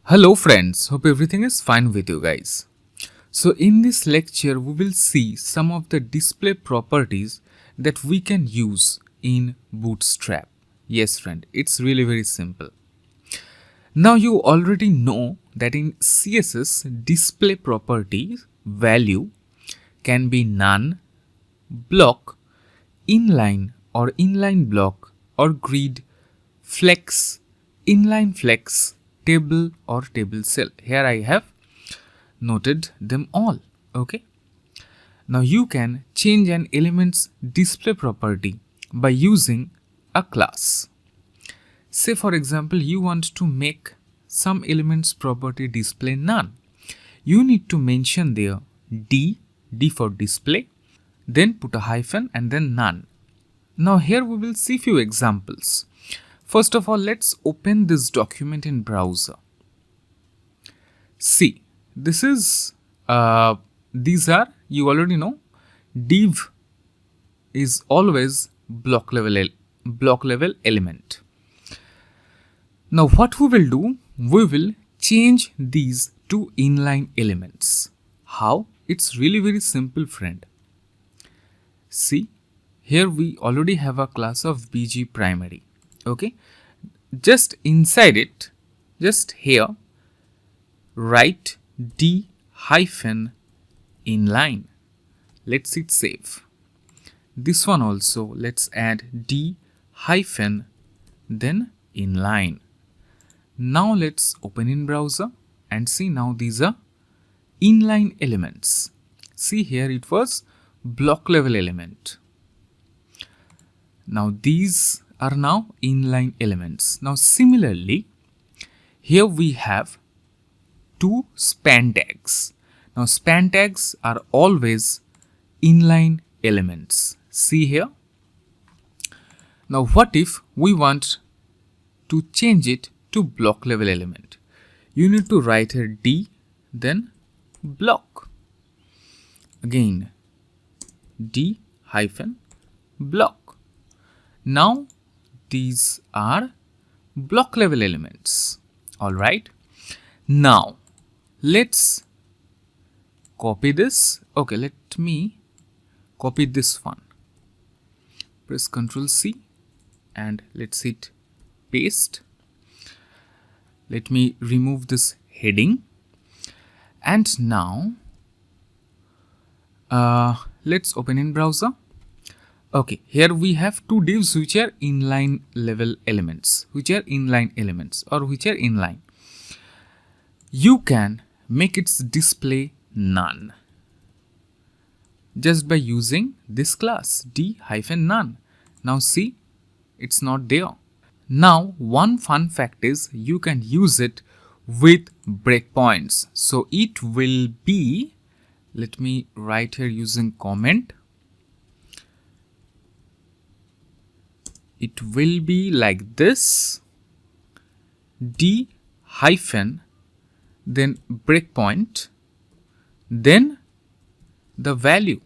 Hello friends, hope everything is fine with you guys. So in this lecture we will see some of the display properties that we can use in Bootstrap. Yes friend, it's really very simple. Now you already know that in CSS display properties value can be none, block, inline or inline block or grid, flex, inline flex, table or table cell. Here I have noted them all. Okay. Now you can change an element's display property by using a class. Say for example you want to make some element's property display none. You need to mention there D for display, then put a hyphen and then none. Now here we will see few examples. First of all, let's open this document in browser. See, this is these are, you already know, div is always block level element. Now what we will do, we will change these to inline elements. How? It's really very simple friend. See, here we already have a class of bg primary. Okay, just inside it, just here, write d hyphen inline. Let's hit save. This one also, let's add d hyphen then inline. Now let's open in browser and see, now these are inline elements. See, here it was block level element. Now these are now inline elements. Now similarly, here we have two span tags. Now span tags are always inline elements. See here. Now what if we want to change it to block level element? You need to write here D then block. Again D hyphen block. Now these are block level elements. Alright. Now let's copy this. Okay, let me copy this one. Press Ctrl C and let's hit paste. Let me remove this heading. And now let's open in browser. Okay, here we have two divs which are inline level elements, or which are inline. You can make its display none just by using this class d-none. Now see, it's not there. Now one fun fact is you can use it with breakpoints. So it will be, let me write here using comment. It will be like this, d hyphen then breakpoint, then the value,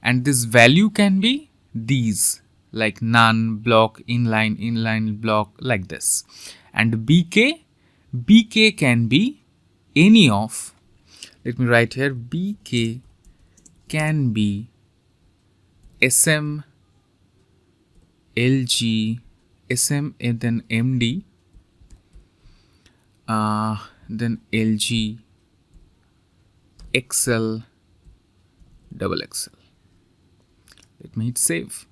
and this value can be these like none, block, inline block, like this. And bk can be any of, let me write here, bk can be sm, lg, sm and then md, then lg, xl, double xl. Let me hit save.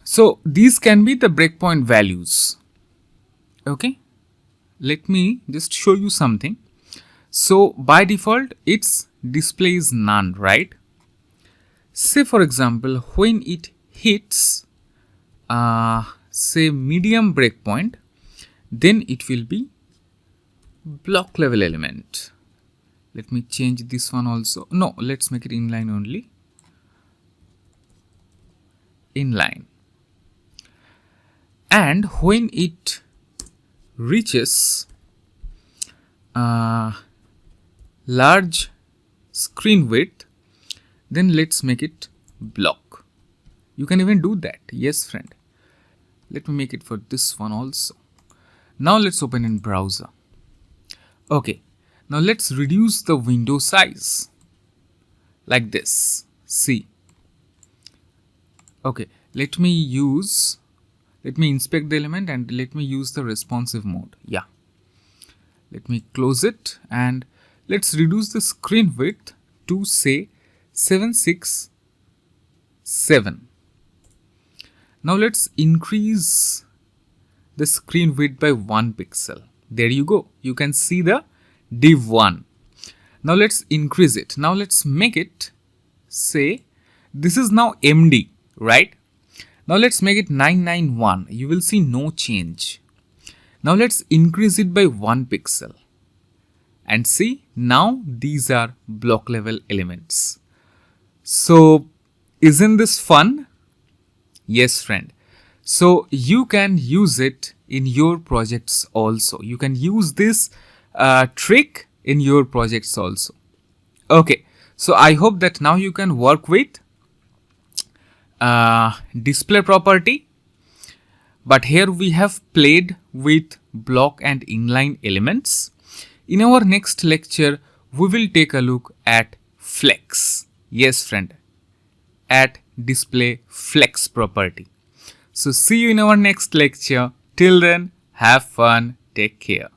So these can be the breakpoint values. Okay, let me just show you something. So by default its display is none, right? Say for example when it hits say medium breakpoint, then it will be block level element. Let me change this one also. No, let's make it inline only. Inline. And when it reaches large screen width, then let's make it block. You can even do that. Yes friend. Let me make it for this one also. Now let's open in browser. Okay, now let's reduce the window size like this. See. Okay, let me inspect the element and let me use the responsive mode. Yeah. Let me close it and let's reduce the screen width to say 767. Now let's increase the screen width by 1 pixel. There you go. You can see the div 1. Now let's increase it. Now let's make it, say, this is now MD, right? Now let's make it 991. You will see no change. Now let's increase it by 1 pixel. And see, now these are block level elements. So, isn't this fun? Yes, friend. So, you can use it in your projects also. You can use this trick in your projects also. Okay, so I hope that now you can work with display property. But here we have played with block and inline elements. In our next lecture, we will take a look at flex. Yes, friend, at display flex property. So see you in our next lecture. Till then, have fun. Take care.